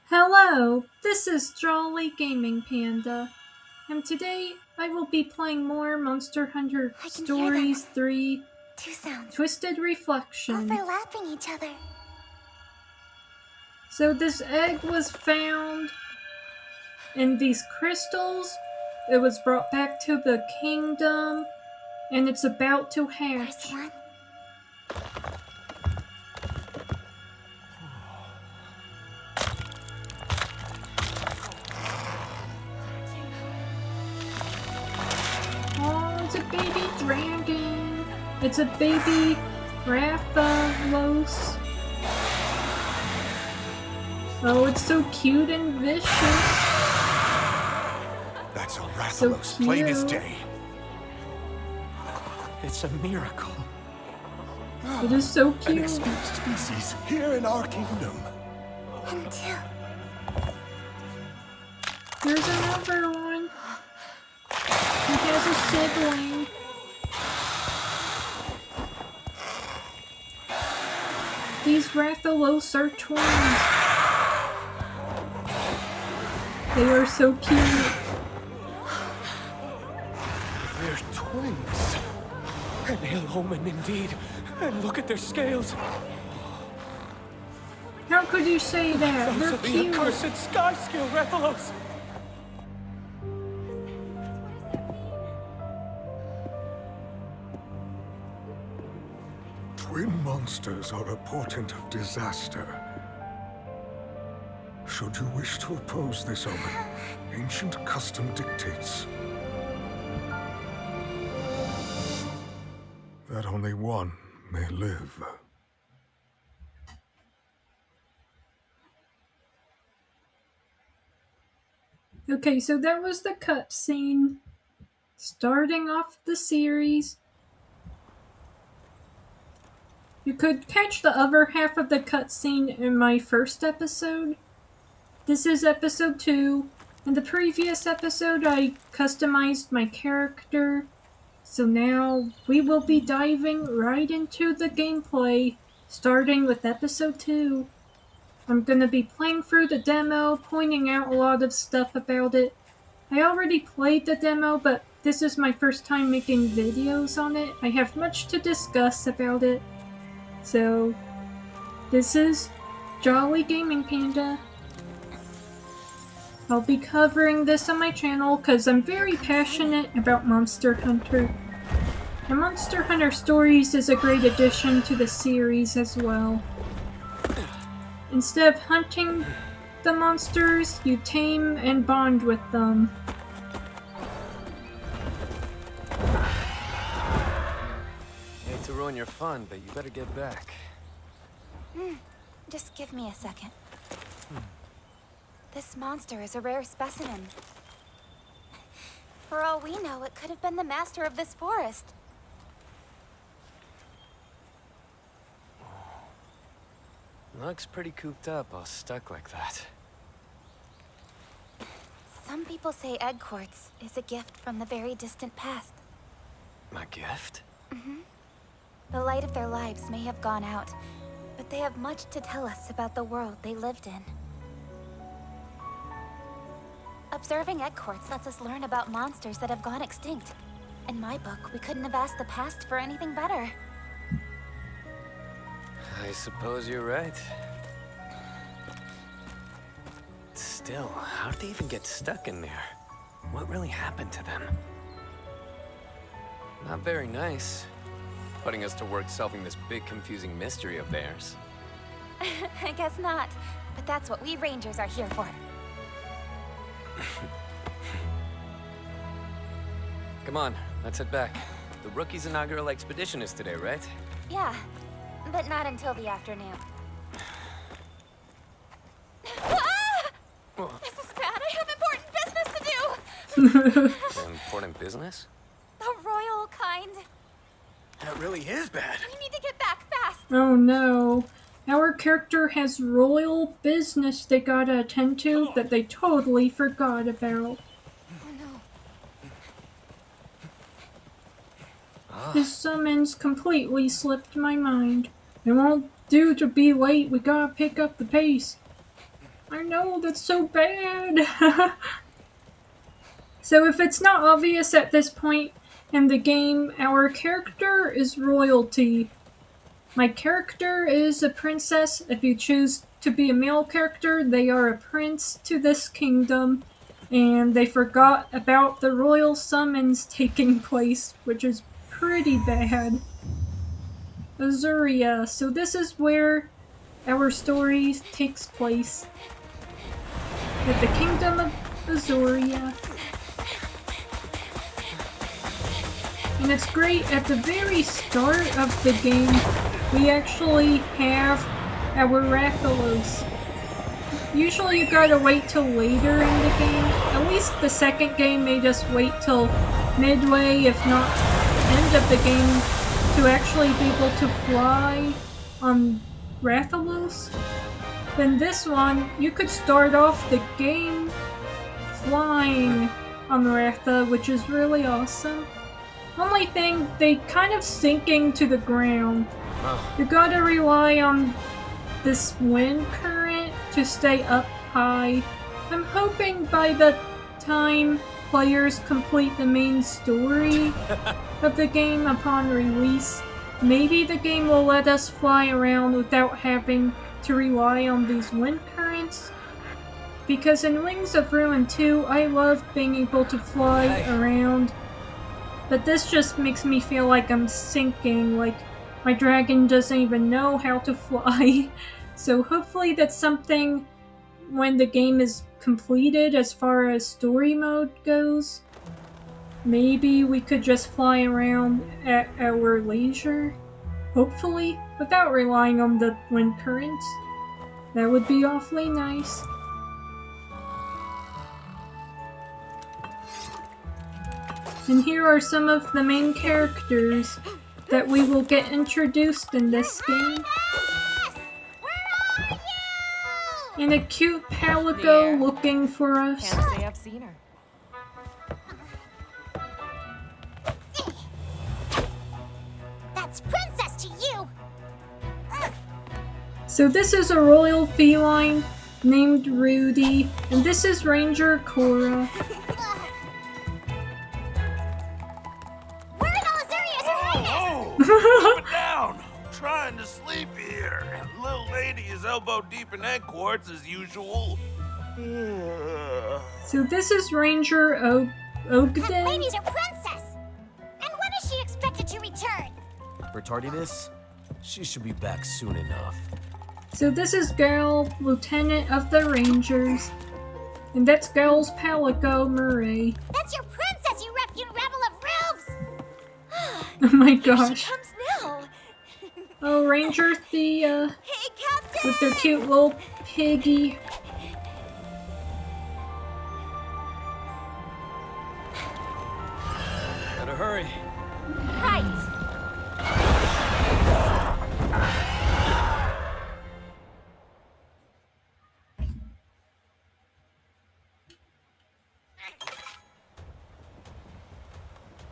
Hello, this is Jolly Gaming Panda, and today I will be playing more Monster Hunter I can Stories hear 3 Two sounds Twisted Reflection. overlapping each other. So this egg was found in these crystals. It was brought back to the kingdom, and it's about to hatch. There's one. Oh, it's a baby dragon. It's a baby Rathalos. Oh, it's so cute and vicious. That's a Rathalos, So plain as cute. day. It's a miracle. It is so An cute. extinct species here in our kingdom. And two. Here's another one. He has a sibling. These Rathalos are twins. They are so cute. They're twins. An ill omen indeed. And look at their scales. How could you say that? Those They're are the cute. accursed sky scale Rathalos. Twin monsters are a portent of disaster. Should you wish to oppose this omen, ancient custom dictates that only one may live. Okay, so that was the cutscene starting off the series. You could catch the other half of the cutscene in my first episode. This is episode 2. In the previous episode, I customized my character. So now we will be diving right into the gameplay, starting with episode 2. I'm gonna be playing through the demo, pointing out a lot of stuff about it. I already played the demo, but this is my first time making videos on it. I have much to discuss about it. So, this is Jolly Gaming Panda. I'll be covering this on my channel because I'm very passionate about Monster Hunter. And Monster Hunter Stories is a great addition to the series as well. Instead of hunting the monsters, you tame and bond with them. Hate to ruin your fun, but you better get back. Just give me a second. This monster is a rare specimen. For all we know, it could have been the master of this forest. Looks pretty cooped up, all stuck like that. Some people say egg quartz is a gift from the very distant past. My gift? The light of their lives may have gone out, but they have much to tell us about the world they lived in. Observing egg quartz lets us learn about monsters that have gone extinct. In my book, we couldn't have asked the past for anything better. I suppose you're right. Still, how did they even get stuck in there? What really happened to them? Not very nice. Putting us to work solving this big confusing mystery of theirs. I guess not, but that's what we rangers are here for. Come on, let's head back. The rookie's inaugural expedition is today, right? Yeah, but not until the afternoon. This is bad. I have important business to do. Important business? The royal kind. That really is bad. We need to get back fast. Oh no. Our character has royal business they gotta attend to that they totally forgot about. Oh no. His summons completely slipped my mind. It won't do to be late, we gotta pick up the pace. I know, that's so bad. So if it's not obvious at this point in the game, our character is royalty. My character is a princess. If you choose to be a male character, they are a prince to this kingdom. And they forgot about the royal summons taking place, which is pretty bad. Azuria. So this is where our story takes place. At the kingdom of Azuria. And it's great, at the very start of the game, we actually have our Rathalos. Usually you gotta wait till later in the game. At least the second game made us wait till midway, if not end of the game, to actually be able to fly on Rathalos. Then this one, you could start off the game flying on Ratha, which is really awesome. Only thing, they kind of sinking to the ground. You gotta rely on this wind current to stay up high. I'm hoping by the time players complete the main story of the game upon release, maybe the game will let us fly around without having to rely on these wind currents. Because in Wings of Ruin 2, I love being able to fly around. But this just makes me feel like I'm sinking, like my dragon doesn't even know how to fly. So hopefully that's something when the game is completed as far as story mode goes. Maybe we could just fly around at our leisure. Hopefully, without relying on the wind currents. That would be awfully nice. And here are some of the main characters that we will get introduced in this game. And a cute Palico looking for us. Can't say I've seen her. That's princess to you! So this is a royal feline named Rudy, and this is Ranger Cora. Where in all Azuria's Her Highness? Keep it down! Trying to sleep here. Little lady is elbow deep in egg quartz as usual. So this is Ranger That Ogden. lady's your princess! And when is she expected to return? For tardiness, she should be back soon enough. So this is Gal, Lieutenant of the Rangers. And that's Gal's Palico Murray. That's your princess, you ruffian rabble of rogues! Oh my Here gosh. she comes now! Oh, Ranger Thea Hey, Captain! with their cute little piggy. Better hurry. Right!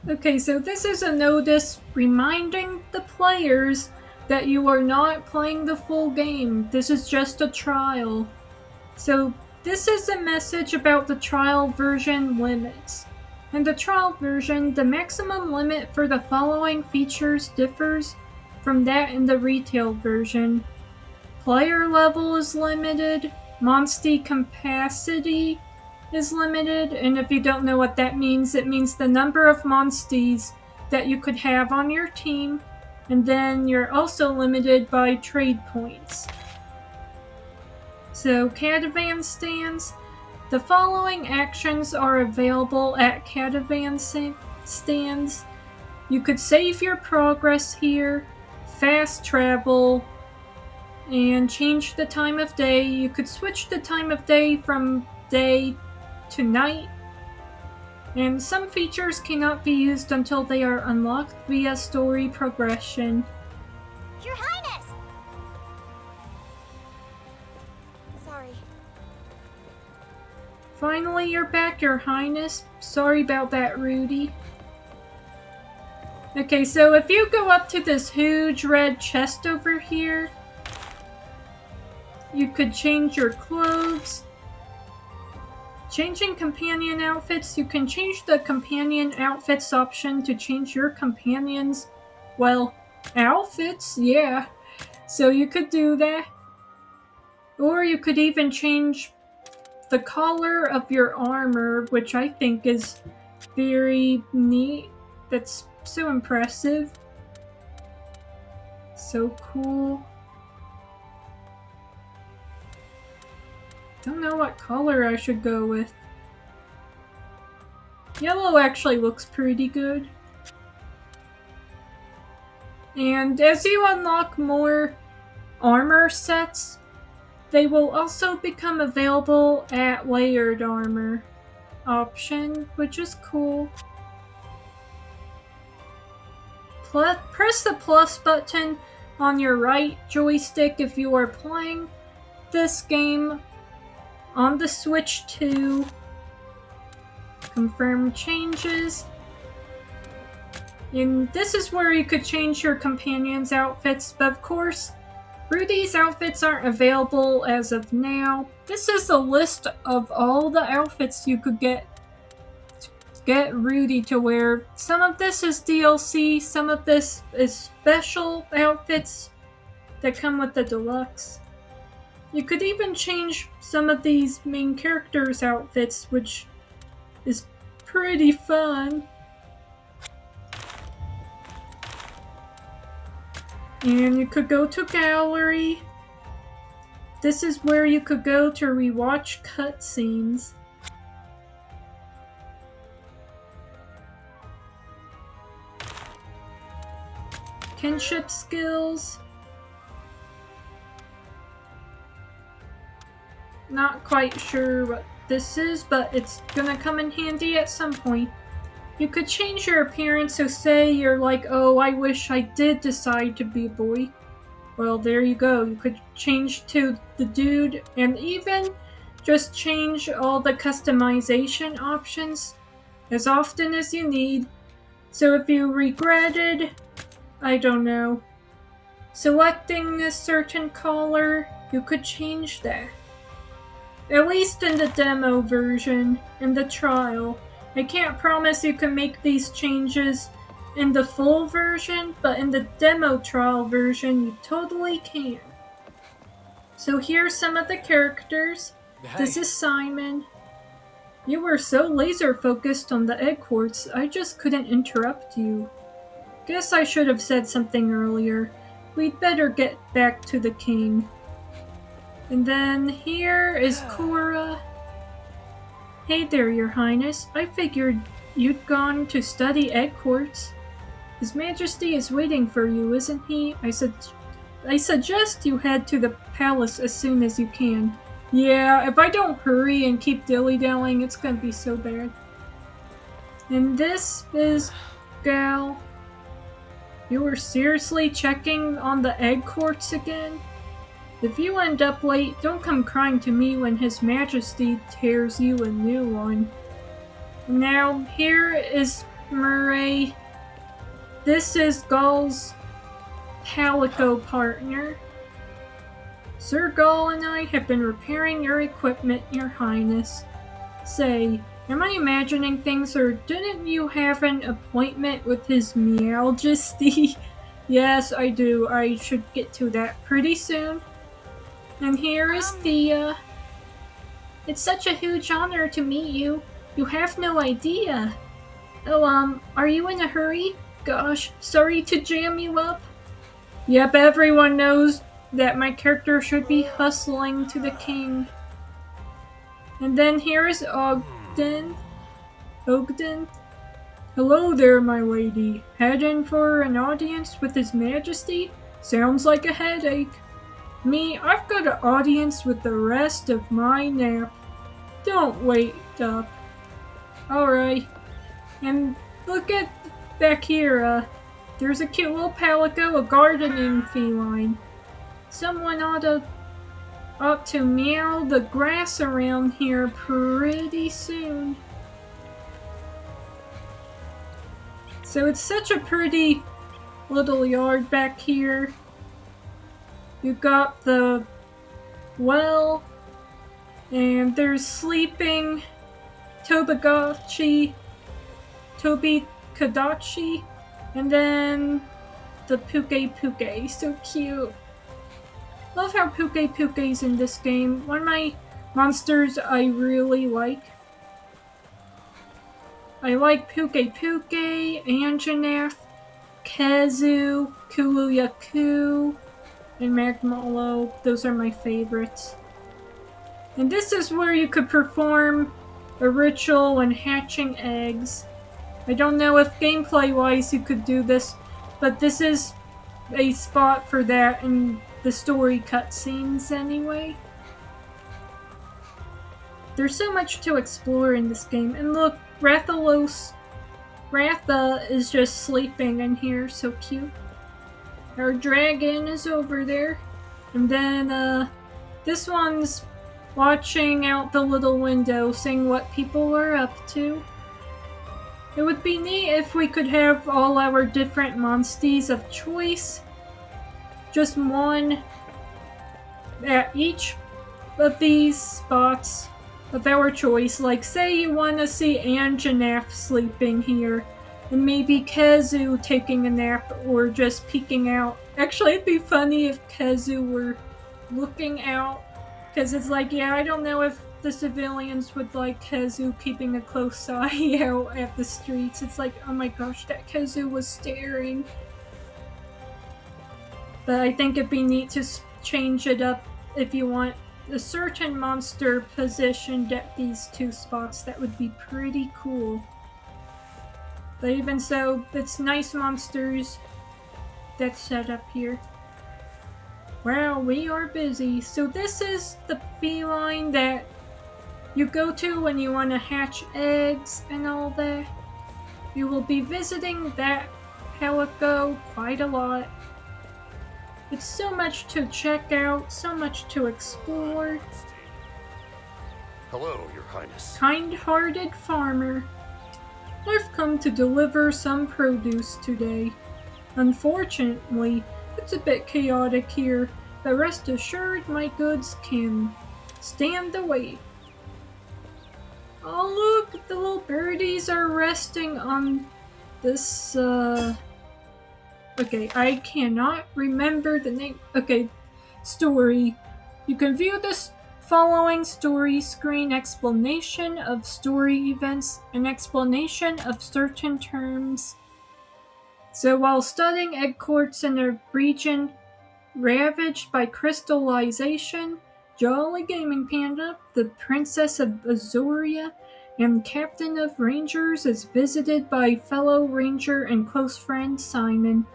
Okay, so this is a notice reminding the players that you are not playing the full game. This is just a trial. So this is a message about the trial version limits. In the trial version, the maximum limit for the following features differs from that in the retail version. Player level is limited, monstie capacity is limited, and if you don't know what that means, it means the number of monsties that you could have on your team, and then you're also limited by trade points. So, caravan stands. The following actions are available at caravan stands. You could save your progress here, fast travel, and change the time of day. You could switch the time of day from day to night, and some features cannot be used until they are unlocked via story progression. Your Highness! Sorry. Finally, you're back, Your Highness. Sorry about that, Rudy. Okay, so if you go up to this huge red chest over here, you could change your clothes. Changing companion outfits, you can change the companion outfits option to change your companions, well, outfits, yeah. So you could do that. Or you could even change the color of your armor, which I think is very neat. That's so impressive. So cool. Don't know what color I should go with. Yellow actually looks pretty good. And as you unlock more armor sets, they will also become available at layered armor option, which is cool. Press the plus button on your right joystick if you are playing this game on the Switch 2. Confirm changes. And this is where you could change your companions' outfits, but of course, Rudy's outfits aren't available as of now. This is a list of all the outfits you could get Rudy to wear. Some of this is DLC, some of this is special outfits that come with the deluxe. You could even change some of these main characters' outfits, which is pretty fun. And you could go to gallery. This is where you could go to rewatch cutscenes. Kinship skills. Not quite sure what this is, but it's gonna come in handy at some point. You could change your appearance, so say you're like, oh, I wish I did decide to be a boy. Well, there you go. You could change to the dude, and even just change all the customization options as often as you need. So if you regretted, I don't know, selecting a certain color, you could change that. At least in the demo version, in the trial. I can't promise you can make these changes in the full version, but in the demo trial version, you totally can. So here's some of the characters. Hey. This is Simon. You were so laser focused on the egg quartz, I just couldn't interrupt you. Guess I should have said something earlier. We'd better get back to the king. And then here is Cora. Hey there, your highness. I figured you'd gone to study egg quartz. His majesty is waiting for you, isn't he? I suggest you head to the palace as soon as you can. Yeah, if I don't hurry and keep dilly-dallying, it's gonna be so bad. And this is Gal. You were seriously checking on the egg quartz again? If you end up late, don't come crying to me when His Majesty tears you a new one. Now, here is Murray. This is Gall's Calico partner. Sir Gall and I have been repairing your equipment, your highness. Say, am I imagining things, or didn't you have an appointment with His Majesty? Yes, I do. I should get to that pretty soon. And here is Thea. It's such a huge honor to meet you. You have no idea. Oh, are you in a hurry? Gosh, sorry to jam you up. Yep, everyone knows that my character should be hustling to the king. And then here is Ogden. Hello there, my lady. Heading for an audience with His Majesty? Sounds like a headache. Me, I've got an audience with the rest of my nap. Don't wait up. Alright. And look at back here, there's a cute little palico, a gardening feline. Someone ought to meow the grass around here pretty soon. So it's such a pretty little yard back here. You got the well, and there's sleeping Tobi Kadachi, and then the Puke, so cute. Love how Puke's in this game. One of my monsters I really like. I like Puke, Anjanath, Kazu, Kuluyaku, and Magmalo. Those are my favorites. And this is where you could perform a ritual when hatching eggs. I don't know if gameplay-wise you could do this, but this is a spot for that in the story cutscenes anyway. There's so much to explore in this game. And look, Ratha is just sleeping in here, so cute. Our dragon is over there. And then this one's watching out the little window, seeing what people are up to. It would be neat if we could have all our different monsties of choice. Just one at each of these spots of our choice. Like, say you want to see Anjanath sleeping here, and maybe Kazu taking a nap or just peeking out. Actually, it'd be funny if Kazu were looking out, because it's like, yeah, I don't know if the civilians would like Kazu keeping a close eye out at the streets. It's like, oh my gosh, that Kazu was staring. But I think it'd be neat to change it up if you want a certain monster positioned at these two spots. That would be pretty cool. But even so, it's nice monsters that's set up here. Wow, we are busy. So this is the feline that you go to when you want to hatch eggs and all that. You will be visiting that helico quite a lot. It's so much to check out, so much to explore. Hello, Your Highness. Kind-hearted farmer. I've come to deliver some produce today. Unfortunately, it's a bit chaotic here, but rest assured my goods can stand the wait. Oh look, the little birdies are resting on this, okay, I cannot remember the name. Okay, story. You can view this following story screen: explanation of story events, an explanation of certain terms. So while studying egg courts in a region ravaged by crystallization, Jolly Gaming Panda, the Princess of Azuria and Captain of Rangers, is visited by fellow ranger and close friend Simon.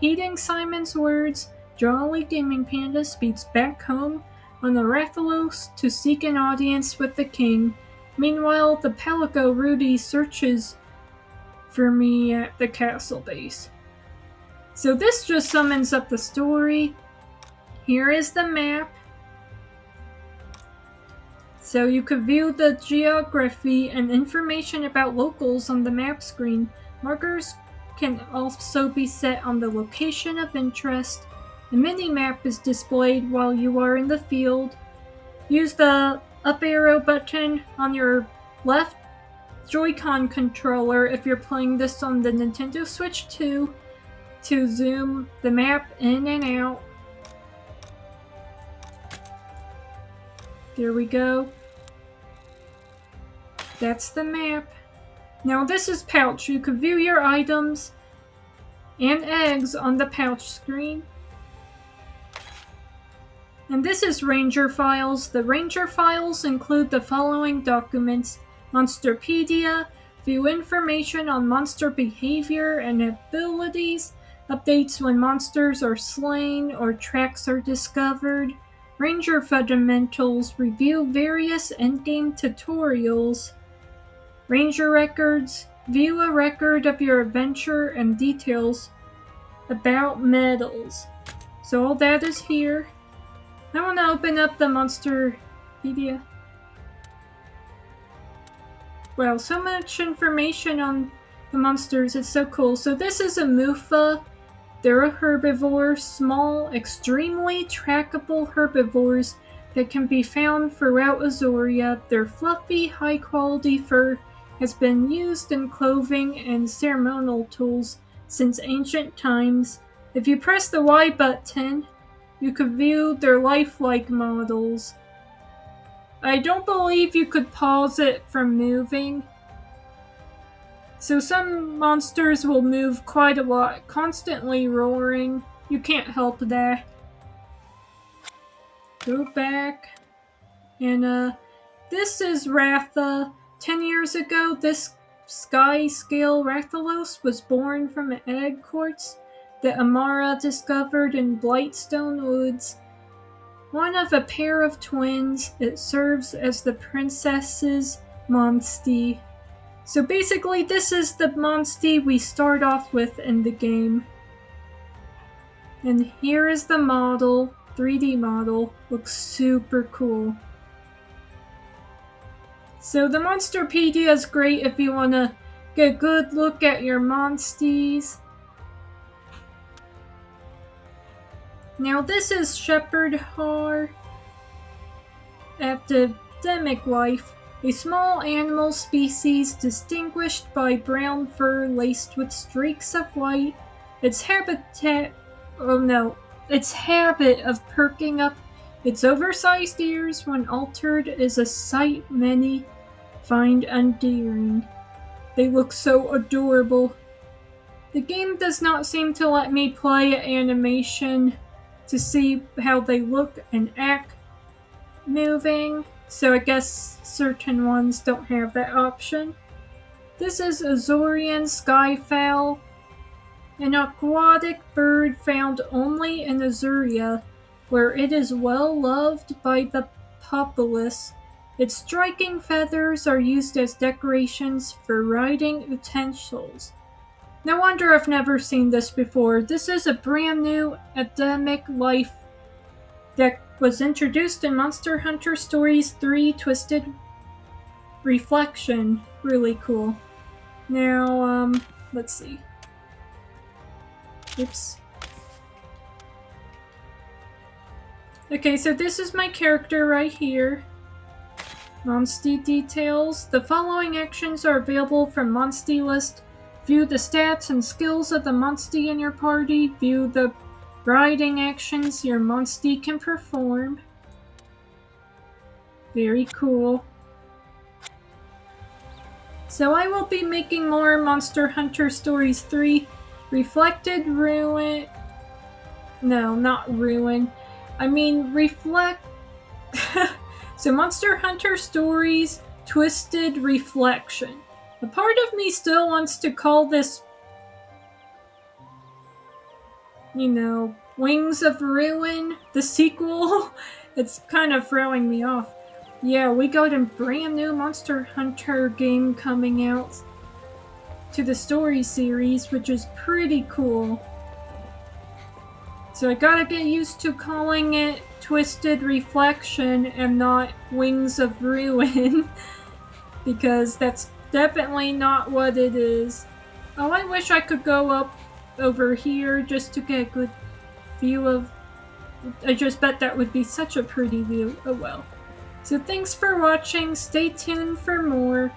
Heeding Simon's words, Jolly Gaming Panda speeds back home on the Rathalos to seek an audience with the king. Meanwhile, the Palico Rudy searches for me at the castle base. So this just summons up the story. Here is the map. So you could view the geography and information about locals on the map screen. Markers can also be set on the location of interest. The mini-map is displayed while you are in the field. Use the up arrow button on your left Joy-Con controller if you're playing this on the Nintendo Switch 2 to zoom the map in and out. There we go. That's the map. Now this is pouch. You can view your items and eggs on the pouch screen. And this is Ranger Files. The Ranger Files include the following documents: Monsterpedia, view information on monster behavior and abilities, updates when monsters are slain or tracks are discovered. Ranger Fundamentals, review various endgame tutorials. Ranger Records, view a record of your adventure and details about medals. So all that is here. I want to open up the Monsterpedia. Wow, so much information on the monsters. It's so cool. So this is a Mufa. They're a herbivore, small, extremely trackable herbivores that can be found throughout Azoria. Their fluffy, high-quality fur has been used in clothing and ceremonial tools since ancient times. If you press the Y button, you could view their lifelike models. I don't believe you could pause it from moving. So some monsters will move quite a lot, constantly roaring. You can't help that. Go back. And this is Ratha. 10 years ago, this sky-scale Rathalos was born from an egg quartz that Amara discovered in Blightstone Woods. One of a pair of twins, it serves as the princess's monstie. So basically, this is the monstie we start off with in the game. And here is the model, 3D model. Looks super cool. So the Monsterpedia is great if you want to get a good look at your monsties. Now this is Shepherd Har. Epidemic life. A small animal species distinguished by brown fur laced with streaks of white. Its habit of perking up its oversized ears when altered is a sight many find endearing. They look so adorable. The game does not seem to let me play animation to see how they look and act moving, so I guess certain ones don't have that option. This is Azorian skyfowl, an aquatic bird found only in Azuria, where it is well loved by the populace. Its striking feathers are used as decorations for riding utensils. No wonder I've never seen this before. This is a brand new endemic life that was introduced in Monster Hunter Stories 3 Twisted Reflection. Really cool. Now, let's see. Oops. Okay, so this is my character right here. Monstie details. The following actions are available from Monstie list. View the stats and skills of the Monstie in your party. View the riding actions your Monstie can perform. Very cool. So I will be making more Monster Hunter Stories 3 Reflected Ruin. No, not Ruin. I mean Reflect. So Monster Hunter Stories Twisted Reflection. A part of me still wants to call this, you know, Wings of Ruin, the sequel. It's kind of throwing me off. Yeah, we got a brand new Monster Hunter game coming out to the story series, which is pretty cool. So I gotta get used to calling it Twisted Reflection and not Wings of Ruin, because that's definitely not what it is. Oh, I wish I could go up over here just to get a good view of... I just bet that would be such a pretty view. Oh well. So thanks for watching, stay tuned for more.